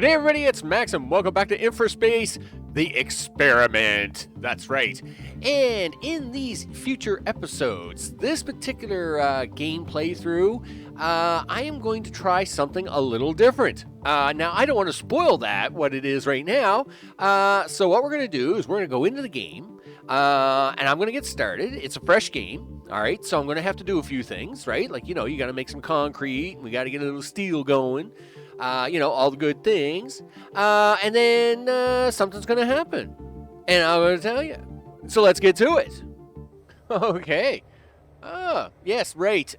Good day, everybody. It's Max, and welcome back to InfraSpace, the experiment. That's right. And in these future episodes, this particular game playthrough, I am going to try something a little different. Now, I don't want to spoil what it is right now. So what we're going to do is we're going to go into the game, and I'm going to get started. It's a fresh game. All right, so I'm going to have to do a few things, right? Like, you got to make some concrete, and we got to get a little steel going. All the good things. And then something's going to happen. And I'm going to tell you. So let's get to it. Okay. Yes, right.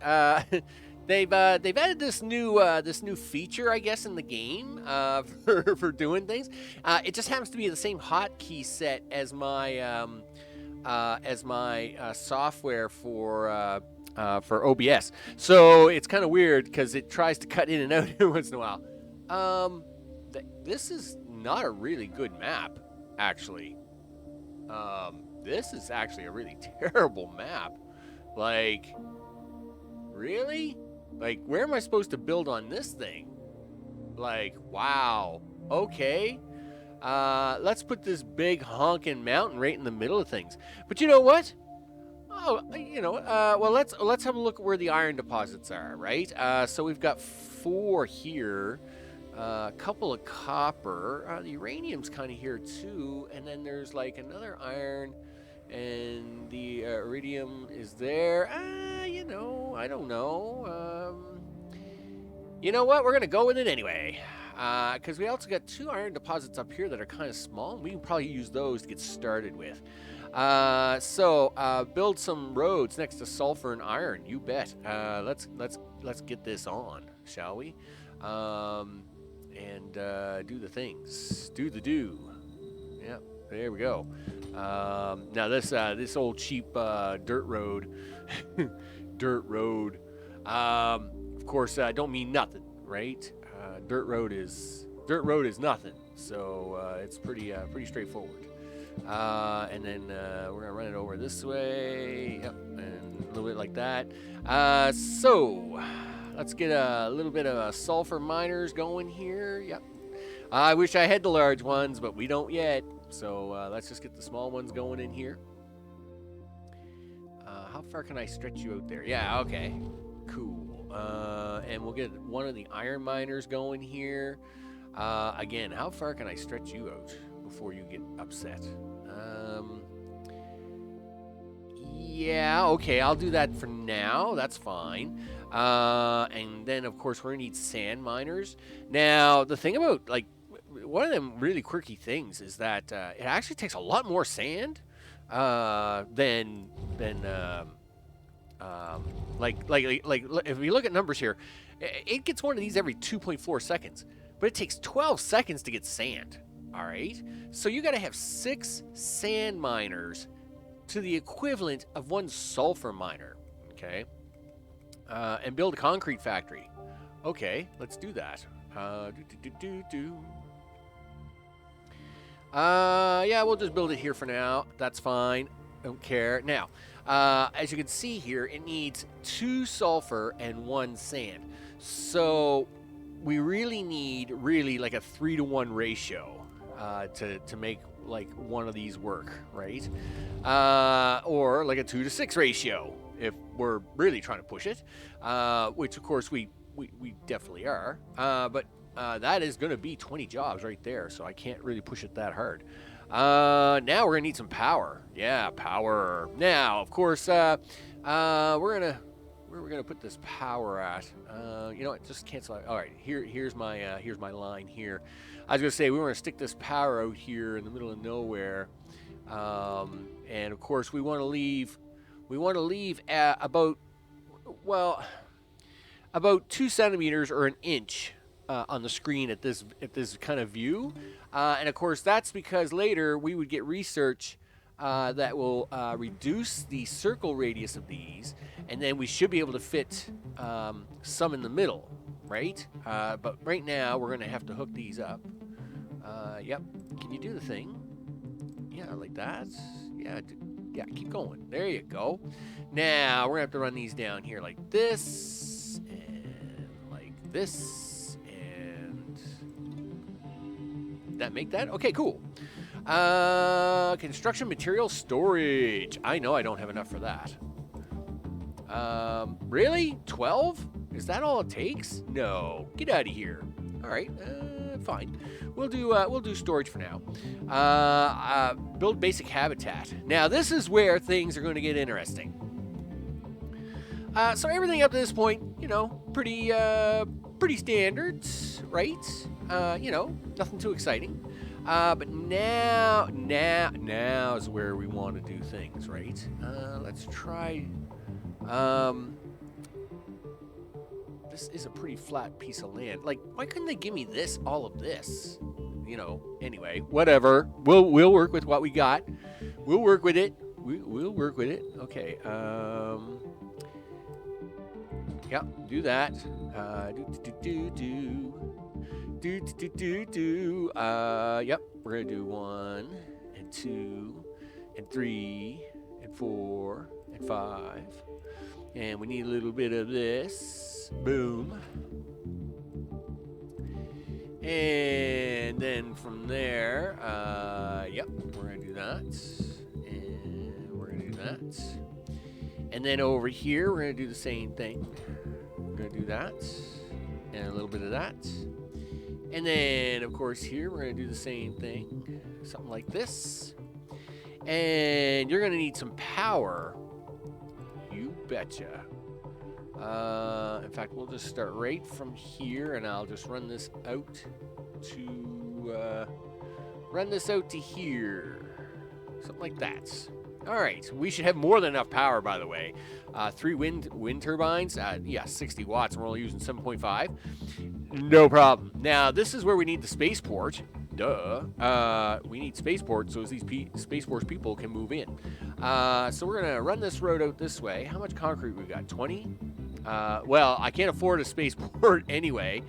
They've added this new feature, I guess, in the game for doing things. It just happens to be the same hotkey set as my software for OBS. So it's kind of weird because it tries to cut in and out every once in a while. This is not a really good map, actually. This is actually a really terrible map. Like, really? Like, where am I supposed to build on this thing? Like, wow. Okay. Let's put this big honking mountain right in the middle of things. But you know what? Oh, well, let's have a look at where the iron deposits are, right? So we've got 4 here, a couple of copper, the uranium's kind of here too, and then there's like another iron, and the iridium is there. I don't know. You know what? We're gonna go with it anyway, because we also got 2 iron deposits up here that are kind of small, and we can probably use those to get started with. So build some roads next to sulfur and iron. You bet. Let's get this on, shall we? And do the things. Do the do. Yep. There we go. Now this old cheap dirt road. Dirt road. Of course, I don't mean nothing, right? Dirt road is nothing. So it's pretty straightforward. And then we're gonna run it over this way. Yep, and a little bit like that. So let's get a little bit of sulfur miners going here. Yep. I wish I had the large ones, but we don't yet. So let's just get the small ones going in here. How far can I stretch you out there? Yeah, okay. Cool. And we'll get one of the iron miners going here. Again, how far can I stretch you out before you get upset? Yeah, okay, I'll do that for now. That's fine. And then, of course, we're going to need sand miners. Now, the thing about, like, one of them really quirky things is that it actually takes a lot more sand than like if we look at numbers here, it gets one of these every 2.4 seconds, but it takes 12 seconds to get sand. All right, so you got to have 6 sand miners to the equivalent of 1 sulfur miner. Okay, and build a concrete factory. Okay, let's do that. Yeah, we'll just build it here for now. That's fine. Don't care. Now, as you can see here, it needs 2 sulfur and 1 sand. So we really need like a 3-to-1 ratio to make like one of these work, right? Or like a 2-to-6 ratio if we're really trying to push it, which of course we definitely are. But that is going to be 20 jobs right there, so I can't really push it that hard. Now we're going to need some power. Yeah, power. Now, of course, where we're gonna put this power at? You know what? Just cancel it. All right, here's my line here. I was gonna say we want to stick this power out here in the middle of nowhere, and of course we want to leave at about 2 centimeters or an inch on the screen at this kind of view, and of course that's because later we would get research that will reduce the circle radius of these, and then we should be able to fit some in the middle, right? But right now we're gonna have to hook these up. Yep. Can you do the thing? Yeah, like that. Yeah, keep going. There you go. Now we're gonna have to run these down here like this and like this and that, make that. Okay, cool. Construction material storage. I know I don't have enough for that. Really? 12? Is that all it takes? No. Get out of here. All right. Fine. We'll do storage for now. Build basic habitat. Now this is where things are going to get interesting. So everything up to this point, you know, pretty standard, right? You know, nothing too exciting. But now is where we want to do things, right? Let's try. This is a pretty flat piece of land. Like, why couldn't they give me this, all of this? You know, anyway, whatever. We'll work with what we got. We'll work with it. We'll work with it. Okay. Yeah, do that. Yep, we're gonna do 1 and 2 and 3 and 4 and 5. And we need a little bit of this. Boom. And then from there, yep, we're going to do that. And we're going to do that. And then over here, we're going to do the same thing. We're going to do that. And a little bit of that. And then, of course, here, we're going to do the same thing. Something like this. And you're going to need some power. You betcha. In fact, we'll just start right from here, and I'll just run this out to here, something like that. All right, we should have more than enough power, by the way. 3 wind turbines, yeah, 60 watts, and we're only using 7.5. No problem. Now, this is where we need the spaceport. Duh. We need spaceport so these Space Force people can move in. So we're going to run this road out this way. How much concrete we got? 20? Well, I can't afford a spaceport anyway.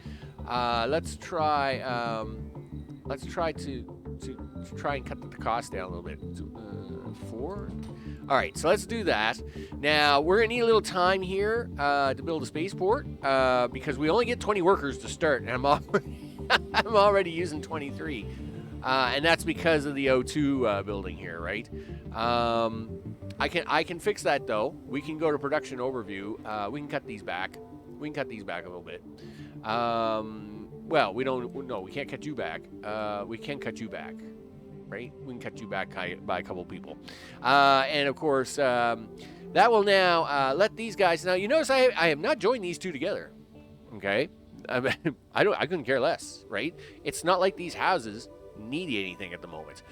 Let's try to try and cut the cost down a little bit. 4? All right, so let's do that. Now, we're going to need a little time here to build a spaceport because we only get 20 workers to start, and I'm already using 23. And that's because of the O2 building here, right? I can fix that, though. We can go to production overview. We can cut these back. We can cut these back a little bit. Well, we can't cut you back. We can cut you back, right? We can cut you back by a couple people. And, of course, that will now let these guys... Now, you notice I have not joined these two together, okay? I couldn't care less, right? It's not like these houses need anything at the moment.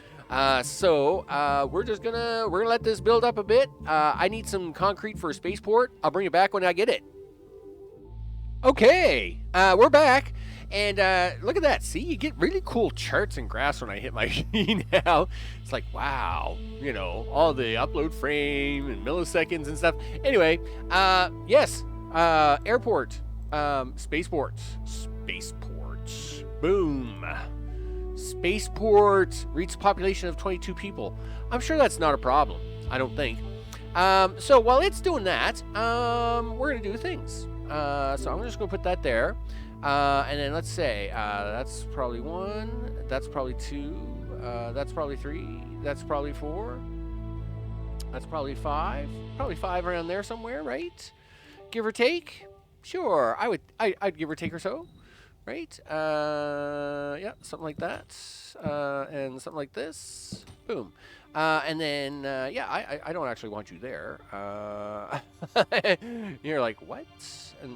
So we're gonna let this build up a bit. I need some concrete for a spaceport. I'll bring it back when I get it. Okay, we're back, and look at that. See, you get really cool charts and graphs when I hit my key now. It's like, wow, you know, all the upload frame and milliseconds and stuff. Anyway, yes, airport, spaceport, boom. Spaceport reached a population of 22 people. I'm sure that's not a problem. I don't think. So while it's doing that, we're going to do things. So I'm just going to put that there. And then let's say that's probably 1. That's probably 2. That's probably 3. That's probably 4. That's probably 5. Probably 5 around there somewhere, right? Give or take. Sure, I'd give or take or so. Right? Yeah, something like that. And something like this. Boom. And then, yeah, I don't actually want you there. You're like, what?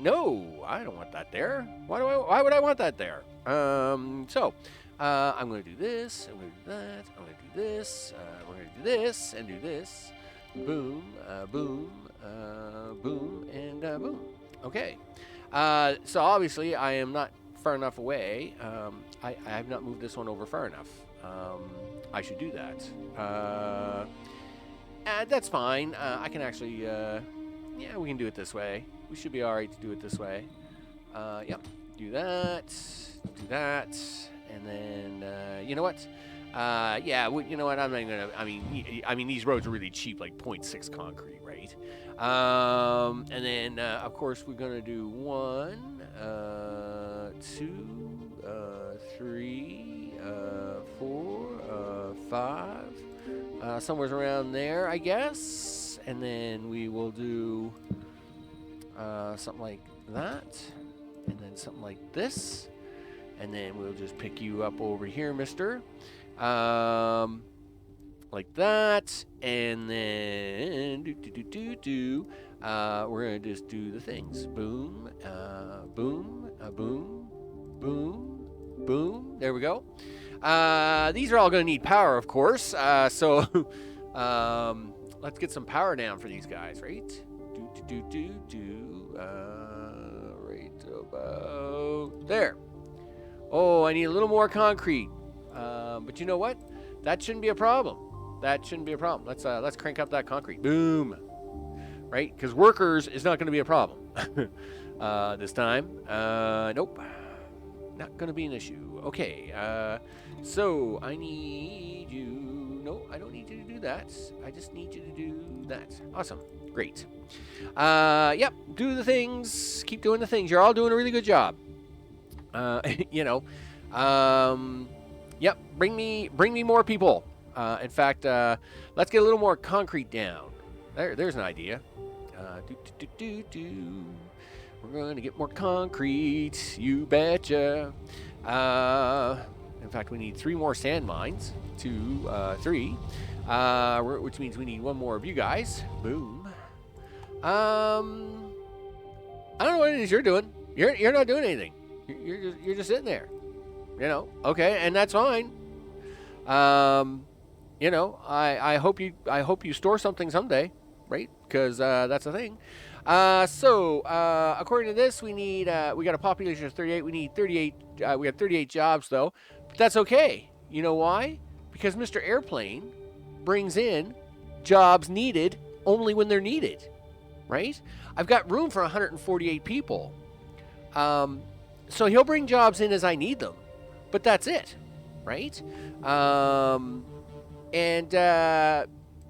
No, I don't want that there. Why would I want that there? So, I'm going to do this. I'm going to do that. I'm going to do this. We're going to do this and do this. Boom, boom, boom, and boom. Okay. So obviously, I am not far enough away. I have not moved this one over far enough. I should do that. That's fine. I can actually, yeah, we can do it this way. We should be all right to do it this way. Yep. Do that, and then, you know what? Yeah, you know what? I'm not even gonna. I mean, these roads are really cheap, like 0.6 concrete, right? And then, of course, we're gonna do 1, 2, 3, 4, 5, somewhere around there, I guess. And then we will do something like that, and then something like this, and then we'll just pick you up over here, mister. Like that, and then we're gonna just do the things. Boom, boom, boom, boom, boom. There we go. These are all gonna need power, of course. So let's get some power down for these guys, right? Right about there. Oh, I need a little more concrete. But you know what? That shouldn't be a problem. That shouldn't be a problem. Let's crank up that concrete. Boom. Right? Because workers is not going to be a problem this time. Nope. Not going to be an issue. Okay. So I need you. No, I don't need you to do that. I just need you to do that. Awesome. Great. Yep. Do the things. Keep doing the things. You're all doing a really good job. You know. Yep. Bring me more people. In fact, let's get a little more concrete down. There's an idea. We're going to get more concrete. You betcha. In fact, we need 3 more sand mines. 2, 3. Which means we need 1 more of you guys. Boom. I don't know what it is you're doing. You're not doing anything. You're just sitting there. You know. Okay, and that's fine. You know, I hope you store something someday, right? Because that's the thing. So according to this, we got a population of 38. We need 38. We have 38 jobs though, but that's okay. You know why? Because Mr. Airplane brings in jobs needed only when they're needed, right? I've got room for 148 people. So he'll bring jobs in as I need them, but that's it, right? And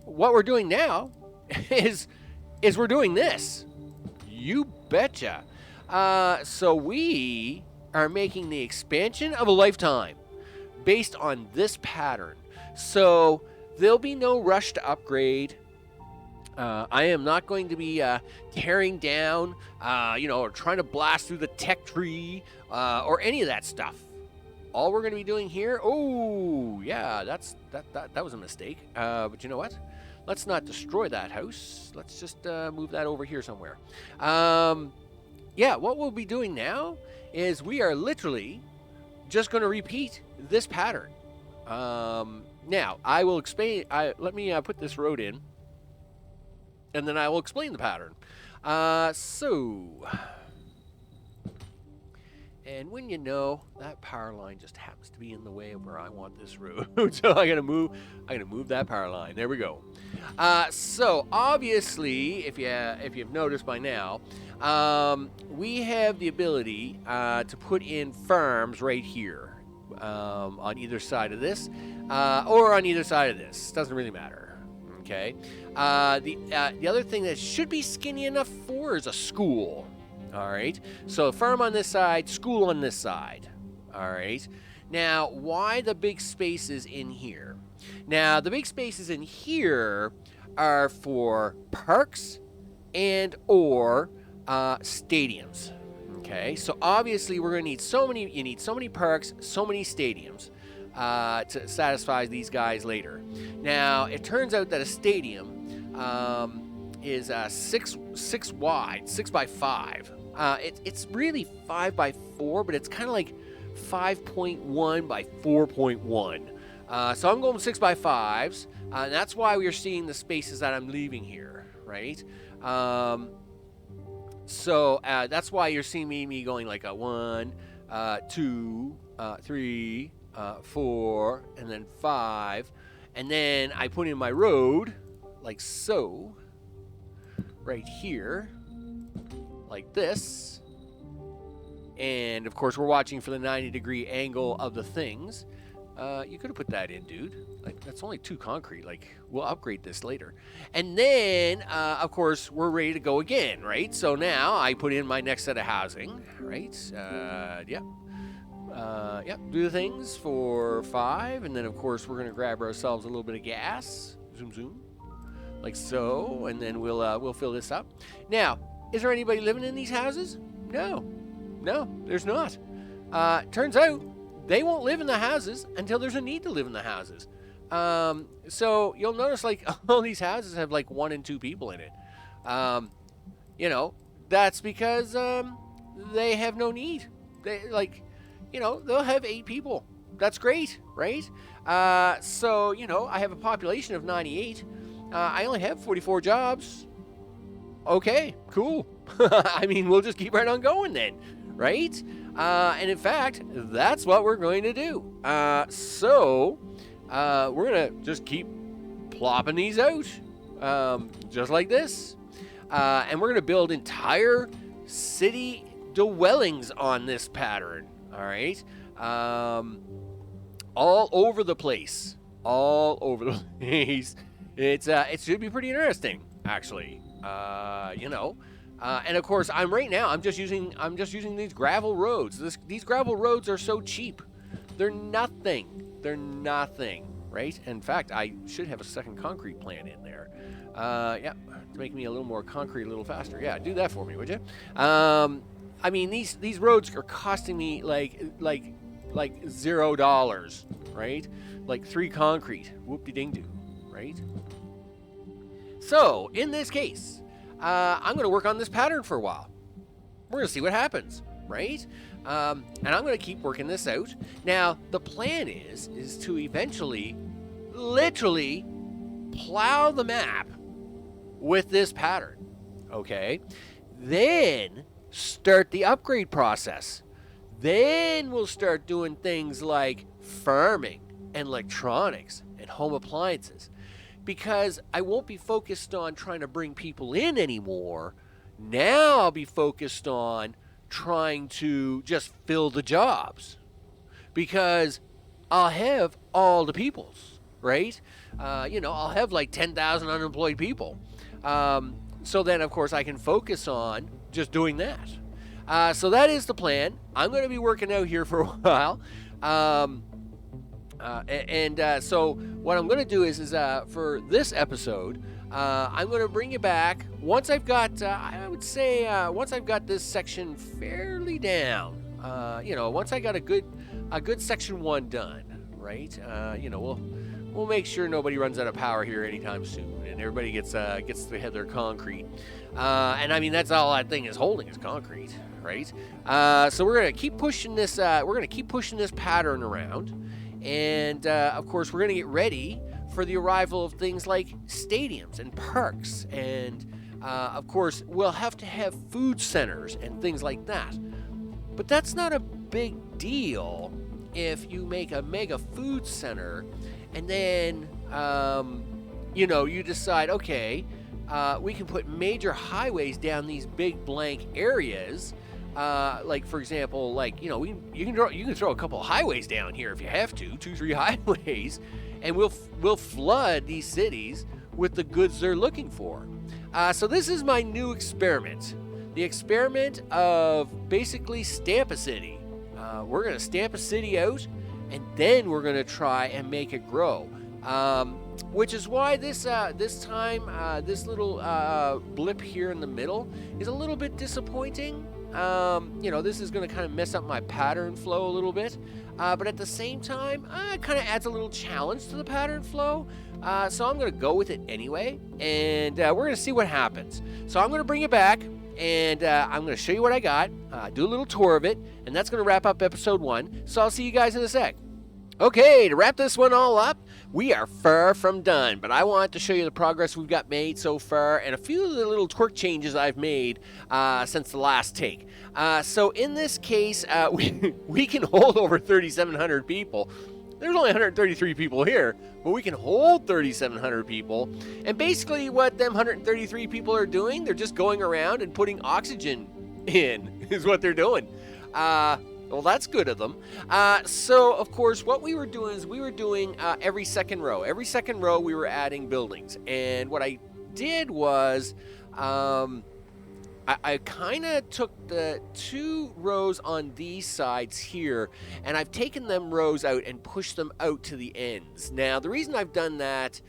what we're doing now is we're doing this. You betcha. So we are making the expansion of a lifetime based on this pattern. So there'll be no rush to upgrade. I am not going to be tearing down, or trying to blast through the tech tree or any of that stuff. All we're going to be doing here, oh, yeah, that was a mistake. But you know what? Let's not destroy that house. Let's just move that over here somewhere. Yeah, what we'll be doing now is we are literally just going to repeat this pattern. Now, I will explain. Let me put this road in, and then I will explain the pattern. And when you know, that power line just happens to be in the way of where I want this road. So I'm gonna move that power line. There we go. So obviously, if you've noticed by now, we have the ability to put in farms right here on either side of this, or on either side of this. Doesn't really matter. Okay. The other thing that should be skinny enough for is a school. All right, so farm on this side, school on this side. All right, now why the big spaces in here? Now the big spaces in here are for parks and or stadiums. Okay, so obviously we're gonna need you need so many parks, so many stadiums to satisfy these guys later. Now it turns out that a stadium is 6 wide, 6 by 5. It's really 5 by 4, but it's kind of like 5.1 by 4.1. So I'm going 6 by 5s, and that's why we're seeing the spaces that I'm leaving here, right? So that's why you're seeing me going like a 1, 2, 3, 4, and then 5, and then I put in my road like so, right here. Like this, and of course we're watching for the 90-degree angle of the things. You could have put that in, dude. Like, that's only 2 concrete. Like, we'll upgrade this later. And then of course we're ready to go again, right? So now I put in my next set of housing, right? Yeah, Yep, do the things for 5, and then of course we're gonna grab ourselves a little bit of gas. Zoom, zoom, like so, and then we'll fill this up. Now, is there anybody living in these houses? No, there's not. Turns out they won't live in the houses until there's a need to live in the houses. So you'll notice like all these houses have like 1 and 2 people in it. You know, that's because they have no need. They like, you know, they'll have 8 people. That's great, right? So, you know, I have a population of 98. I only have 44 jobs. Okay, cool. I mean, we'll just keep right on going then, right? And in fact, that's what we're going to do. So we're going to just keep plopping these out, just like this. And we're going to build entire city dwellings on this pattern, all right? All over the place. All over the place. It should be pretty interesting, actually. You know, and of course, I'm just using these gravel roads. These gravel roads are so cheap. They're nothing. Right? In fact, I should have a second concrete plant in there. Yeah, to make me a little more concrete, a little faster. Yeah, do that for me, would you? I mean, these roads are costing me like $0, right? Like 3 concrete. Whoop-de-ding-doo, right? So, in this case, I'm going to work on this pattern for a while. We're going to see what happens, right? And I'm going to keep working this out. Now, the plan is to eventually, literally, plow the map with this pattern, okay? Then start the upgrade process. Then we'll start doing things like farming and electronics and home appliances. Because I won't be focused on trying to bring people in anymore. Now I'll be focused on trying to just fill the jobs. Because I'll have all the peoples, right? You know, I'll have like 10,000 unemployed people. So then, of course, I can focus on just doing that. So that is the plan. I'm going to be working out here for a while. So what I'm going to do is for this episode, I'm going to bring you back once I've got, I would say, once I've got this section fairly down. You know, once I got a good section 1 done, right? You know, we'll make sure nobody runs out of power here anytime soon, and everybody gets to have their concrete. And I mean, that's all that thing is holding is concrete, right? So we're going to keep pushing this. We're going to keep pushing this pattern around. And, of course, we're going to get ready for the arrival of things like stadiums and parks. And, of course, we'll have to have food centers and things like that. But that's not a big deal if you make a mega food center and then, you know, you decide, okay, we can put major highways down these big blank areas. Like, for example, like, you know, you can throw a couple of highways down here if you have to, 2-3 highways, and we'll flood these cities with the goods they're looking for. So this is my new experiment. The experiment of basically stamp a city. We're going to stamp a city out, and then we're going to try and make it grow. Which is why this little blip here in the middle is a little bit disappointing. You know, this is going to kind of mess up my pattern flow a little bit, but at the same time, it kind of adds a little challenge to the pattern flow, so I'm going to go with it anyway, and we're going to see what happens. So I'm going to bring it back, and I'm going to show you what I got, do a little tour of it, and that's going to wrap up episode 1, so I'll see you guys in a sec. Okay, to wrap this one all up, we are far from done, but I want to show you the progress we've got made so far and a few of the little twerk changes I've made since the last take. So in this case, we can hold over 3,700 people. There's only 133 people here, but we can hold 3,700 people. And basically what them 133 people are doing, they're just going around and putting oxygen in, is what they're doing. Well, that's good of them. So, of course, what we were doing is every second row. Every second row, we were adding buildings. And what I did was I kind of took the 2 rows on these sides here, and I've taken them rows out and pushed them out to the ends. Now, the reason I've done that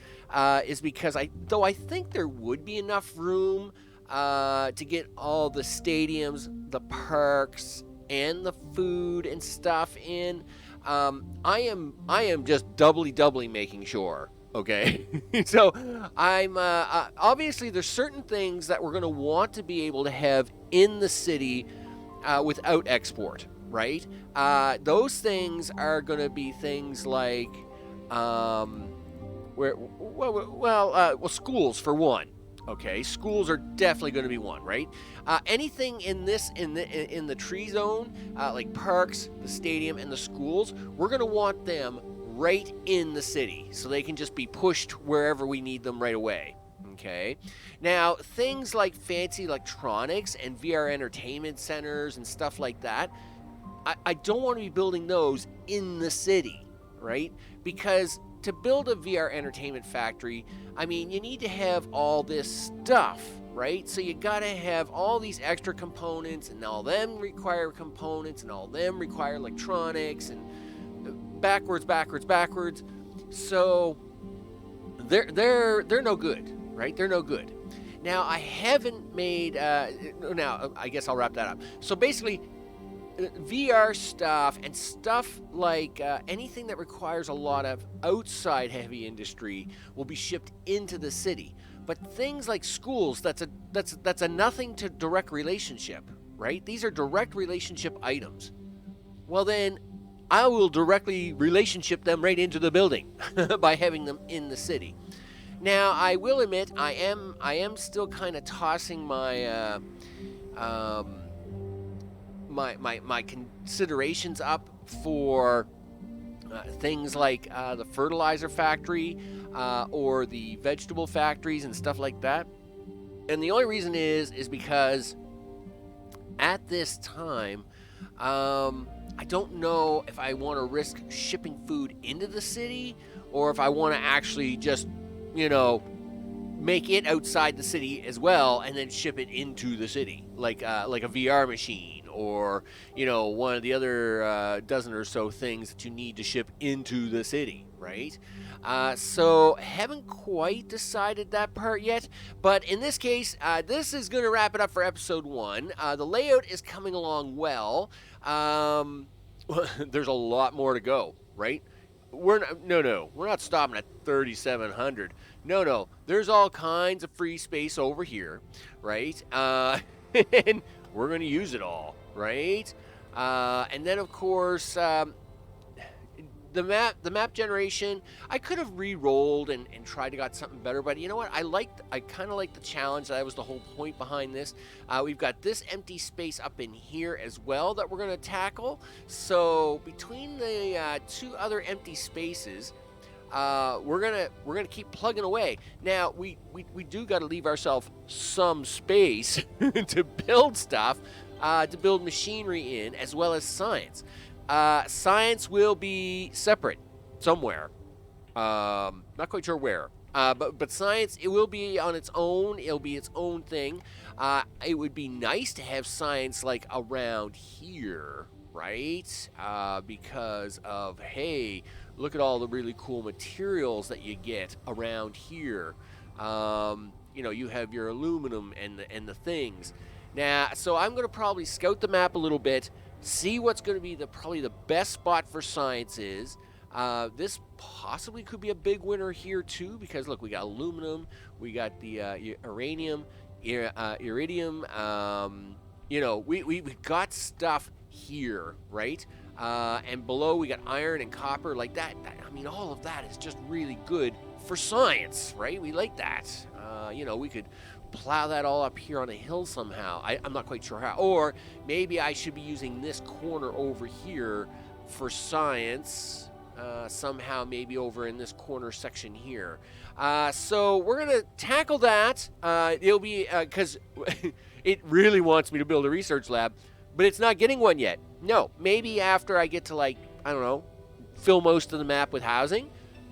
is because though I think there would be enough room to get all the stadiums, the parks, and the food and stuff in, I am just doubly making sure. Okay, so I'm obviously there's certain things that we're going to want to be able to have in the city without export, right? Those things are going to be things like schools for one. Okay, schools are definitely going to be one, right? Anything in the tree zone, like parks, the stadium, and the schools, we're going to want them right in the city, so they can just be pushed wherever we need them right away. Okay. Now, things like fancy electronics and VR entertainment centers and stuff like that, I don't want to be building those in the city, right? Because to build a VR entertainment factory, I mean, you need to have all this stuff, right? So you got to have all these extra components, and all them require components, and all them require electronics, and backwards. So they're no good, right? They're no good. Now, I haven't made now I guess I'll wrap that up. So basically, VR stuff and stuff like anything that requires a lot of outside heavy industry will be shipped into the city. But things like schools, that's a nothing to direct relationship, right? These are direct relationship items. Well, then I will directly relationship them right into the building by having them in the city. Now, I will admit I am still kind of tossing my my considerations up for things like the fertilizer factory or the vegetable factories and stuff like that. And the only reason is because at this time, I don't know if I want to risk shipping food into the city, or if I want to actually just, make it outside the city as well and then ship it into the city, like a VR machine, or one of the other dozen or so things that you need to ship into the city, right? So haven't quite decided that part yet, but in this case, this is going to wrap it up for episode 1. The layout is coming along well. There's a lot more to go, right? We're not stopping at 3,700. No, there's all kinds of free space over here, right? And we're going to use it all, right? And then, of course, the map generation, I could have re-rolled and tried to got something better, but you know what? I kind of like the challenge. That was the whole point behind this. We've got this empty space up in here as well that we're going to tackle. So between the 2 other empty spaces, we're gonna keep plugging away. Now we do got to leave ourselves some space to build stuff, to build machinery in, as well as science. Science will be separate somewhere. Not quite sure where. But science, it will be on its own. It'll be its own thing. It would be nice to have science like around here, right? Because of, hey, look at all the really cool materials that you get around here. You have your aluminum and the things. Now, so I'm going to probably scout the map a little bit, see what's going to be probably the best spot for science is. This possibly could be a big winner here too, because look, we got aluminum, we got the uranium, iridium. We've got stuff here, right? And below we got iron and copper, like that. All of that is just really good for science, right? We like that. We could plow that all up here on a hill somehow. I'm not quite sure how. Or maybe I should be using this corner over here for science. Somehow maybe over in this corner section here. So we're going to tackle that. It'll be, because it really wants me to build a research lab, but it's not getting one yet. No, maybe after I get to fill most of the map with housing,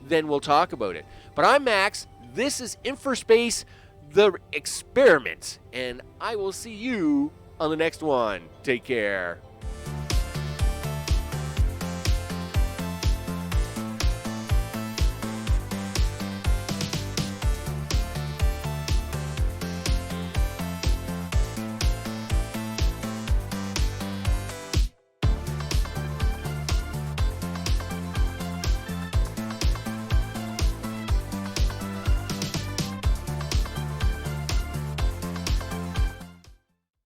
then we'll talk about it. But I'm Max. This is InfraSpace. the experiment, and I will see you on the next one. Take care.